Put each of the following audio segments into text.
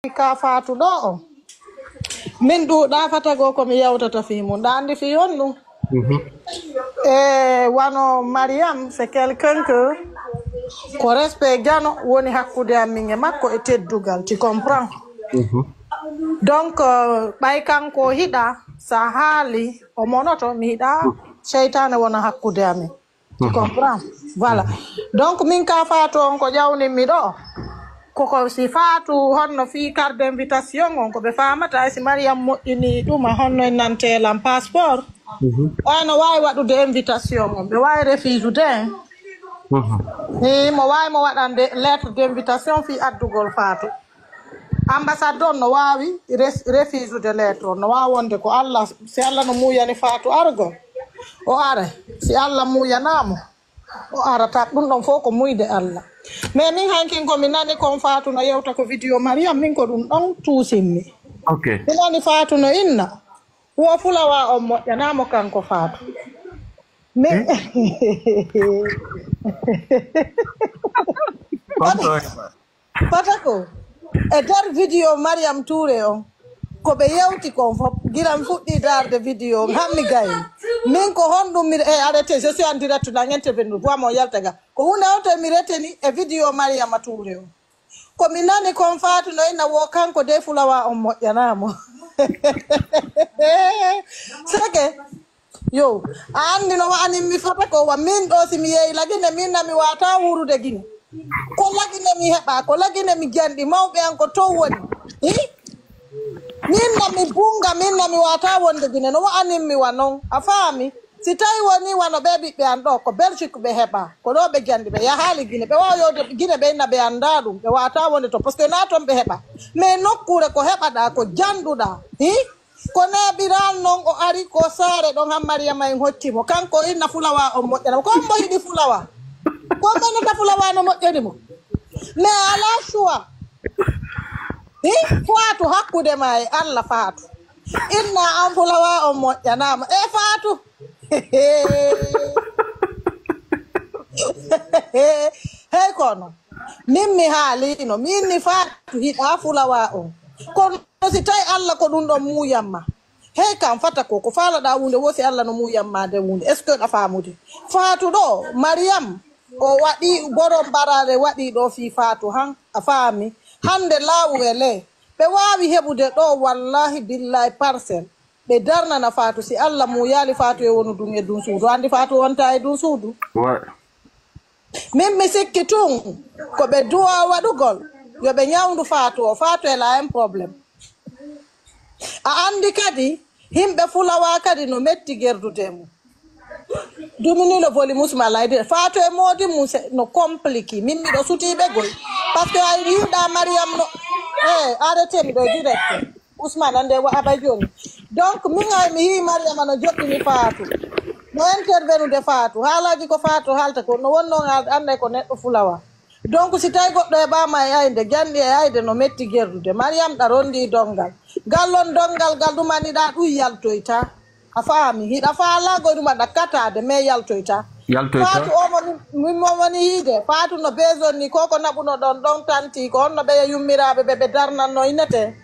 ka fatu do min duuɗa fatago komi yewtata fi mum andi fi on ɗum wano Mariam c'est quelqu'un que ko respect jano woni hakkude amin e makko e teddugal tu comprends donc ɓay kanko hiɗa sa haali o monoto mi hiɗa seytane wona hakkude amin tu comprends voilà donc min ka fatu on ko ƴawnimi ɗo koko si fatu honno fi carte d'invitation on ko be famata si Mariam moƴƴini ɗuma honno en nantelam passeport ono wawi waɗude invitation on ɓe wawi refusude mo wawi mo waɗande lettre d'invitation fi addugol fatu ambassade on no wawi refusude lettre on no wawi wonde ko Allah si Allah no muyani fatu argo o are si Allah muyanamo o arata ɗum ɗon fof ko muyde Allah mais min hankin komi nani kon fatu no yewta ko vidéo Mariam min ko ɗum ɗon tuusinmi mi nani fatu no inna wo fulawa on moƴƴanamo kanko fatu min fata ko e nder vidéo Mariam Touré on ko ɓe yewti kon fof giram fuɗɗi darde vidéo hammi gayi min ko honɗum mi arrêté je suis en direct dans intervenir voi mo yaltaga ko hunde on to mi reteni e vidéo Mariama Touré o ko mi nani kon fatu no ina wo kanko de fulawa on moƴƴanamo seke yo a andi no wani mi fata ko wa min ɗo si mi yeyi lagine min na mi wata wurude gine ko lagine mi heɓa ko lagine mi janɗi mawɓe an ko to woni minna mi bunga minna mi wata wonde gine no wa'anin mi wanon a faami si tawi woni wano ɓe ɓiɓɓe an ɗo ko Belgique ɓe heɓa ko ɗo ɓe gandi ɓe yahaali gine ɓe wawa yode gine ɓe inna ɓe anda ɗum ɓe wata wonde to par ce que na toon ɓe heɓa mais nokkure ko heɓaɗa ko janduɗa ko neɓiral noon o ari ko saare ɗon han Mariama en hoccimo kanko inna fulawa on moƴƴanamo ko mbo yiɗi fulawa ko menata fulawa no moƴƴani mo mais ala choix fatu hakkude ma e Allah fatu inna an fulawa on moƴƴanama e fatu hey kono min mi haalino min ni fatu hiɗa fulawa on kono si tawi Allah ko ɗum ɗon muyamma hey kam fata ko ko faalaɗa hunde wosi Allah no muyamma nde hunde est ce que ɗa famude fatu ɗo Mariam o waɗi borom barare waɗi ɗo fi fatu han a faami hande laawu e le ɓe wawi heɓude ɗo wallahi billahi parcelle ɓe darnana fatu si Allah mu yaali fatu e wonu ɗum e dun suudu andi fatu wonta e dun suudu min mi sikki tun ko ɓe duwa waɗugol yo ɓe ñawndu fatu o fatu e la un probléme a andi kadi himɓe fulawa kadi no metti gerdude mum dumini le voli musma layde fatu e modi mum no compliqué min miɗo sutiɓe goy par ce que a yiɗa Mariam no arrêté mi ɗo direct Ousmane ande aɓa joni donc min ay mi yi Mariama no joɗɗini fatu no intervenude fatu haalaji ko fatu haalta ko no wonno ande ko neɗɗo fulawa donc si tawi goɗɗo e ɓama e ayde janɗi e ayde no metti gerdude Mariam ɗa rondi dongal gallon dongal gal ɗumaniɗa ɗum yaltoyta a faami hiɗa faalago ɗum aɗa katade mais yaltoyta fatu omo min momoni yiide fatu no beson ni koko naɓuno ɗon ɗon tanti ko honno ɓe yummiraɓe ɓe darnanno inete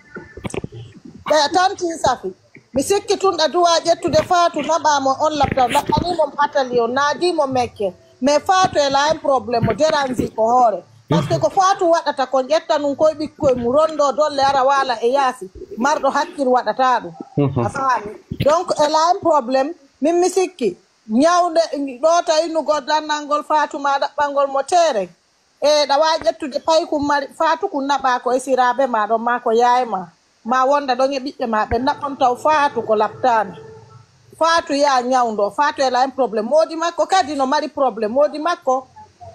ɓe tanti safi mi sikki tun ɗa duwa ƴettude fatu naɓamo on labta ɗaɓɓanimom atali o naadimo mekke mais fatu e la un probléme o dérange ko hoore par ce que ko fatu waɗata kon ƴetta num koye ɓikkoye mu rondo dolle ara waala e yaasi marɗo hakkil waɗata ɗum a faami donc e la un probléme min mi sikki ñawde ɗo tawinugo dannalngol fatu ma ɗaɓɓalngol mo tere e ɗa wawi ƴettude paykum mari fatu kum naɓa ko e siraɓe ma ɗon ma ko yayma ma wonda ɗon e ɓiɓɓe ma ɓe naɓɓon taw fatu ko laɓtani fatu ya ñawdo fatu e la un probléme modi makko kadi no mari probléme modi makko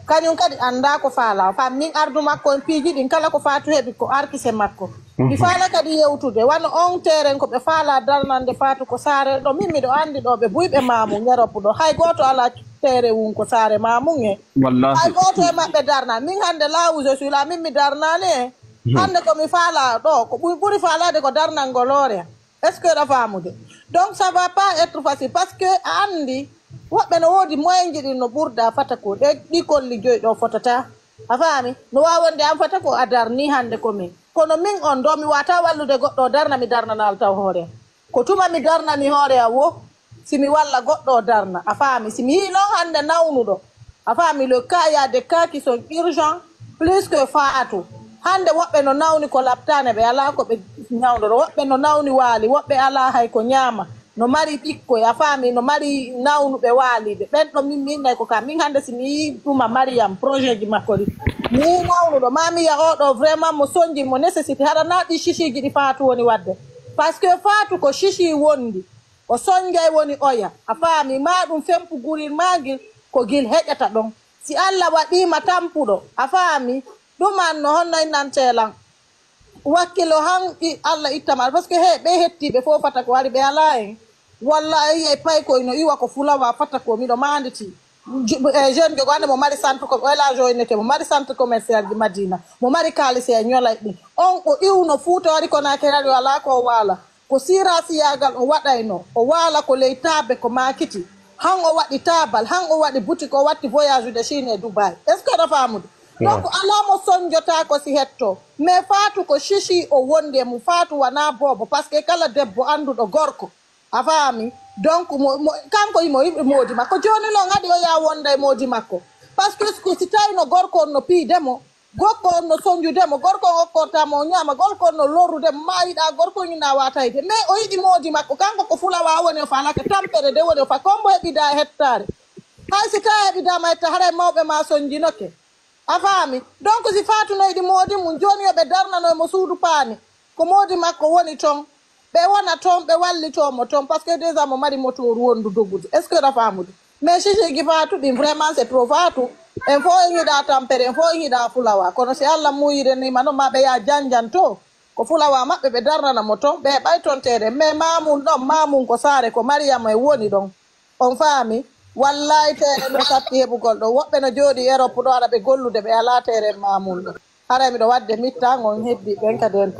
kañum kadi anda ko faala fam min ardu makko en piiji ɗin kala ko fatu heɓi ko arkise makko mi faala kadi yewtude wano on teren ko ɓe faala darnande fatu ko saare ɗo min miɗo andi ɗo ɓe buyɓe mamum Europe ɗo hay goto ala tere wun ko saare mamum e hay goto e maɓɓe darna min hande lawu je suis la min mi darnani e hande komi faala ɗo ko ɓuri faalade ko darnalngolore est ce que ɗa famude donc ça va pas être facile par ce que a andi woɓɓe no woodi moyen ji ɗin no ɓurda fata ko ɗi kolli joyi ɗo fotata a faami no wawonde an fata ko a darni hande komin kono min on do mi wata wallude goddo darna mi darna nal taw hore ko tuma mi darna ni hore awo simi walla goddo darna a faami simi yi non hande nawnudo a faami le cas y a des cas qui sont urgents plus que faatu hande wobbe no nawni ko laptane be ala ko be nyawdo wobbe no nawni wali wobbe ala hay ko nyama no mari pikko ya faami no mari nawnu be wali be ben do min nay ko kam min hande simi tuma Mariam projet ji makko ni nawnu do mami ya odo vraiment mo sonji mo nécessité hada na di shishi ji di faatu woni wadde parce que faatu ko shishi wondi o sonjay woni oya a faami ma dum fempu gurir magil ko gil hejata don si Allah wadima tampudo a faami duman no honnay nantelan wakkilo han Allah ittamal parce que he be hettibe fo fata ko wari be ala en wallahi e pay ko no iwa ko fulawa fata ko mi do manditi jeune go gande mo mari centre ko wala joinete mo mari centre commercial di Madina mo mari kalise nyola bi on ko iwno futo wari ko na kerali wala ko wala ko sira siyagal o wadayno o wala ko leytabe ko makiti han o wadi tabal han o wadi boutique o watti voyage de Chine et Dubai est ce que da famude donc ala mo sonjota ko si hetto mais faatu ko shishi o wonde mu faatu wana bobo parce que kala debbo andudo gorko a faami donc kanko imo modi makko joni lo ngadi o ya wonda e modi makko parce que ko si tawno gorko no pi demo gorko no sonju demo gorko okkorta mo nyama gorko no lorude maayida gorko ni na watayde mais o yidi modi makko kanko ko fulawa woni o falaka tampere de woni o fa kombo hebida hettare hay si ta hebida ma hetta haray mawbe ma sonjinoke a faami donc si faatu no yidi modi mun joni o be darna no mo suudu paani ko modi makko woni ton be wona ton be wallito mo ton parce que déjà mo mari moto wondu dogude est ce que da faamude mais si gi faatu din vraiment c'est trop faatu en fo ngi da tampere en fo ngi da fulawa kono si Allah muyire ni mano mabe ya janjanto ko fulawa mabbe be darna na moto be bay ton tere mais mamun don mamun ko sare ko Mariam e woni don on faami wallahi tere no sappi hebugol do wobbe no jodi Europe do ara be gollude be ala tere mamun do hara mi do wadde mitta ngon hebbi ben ka den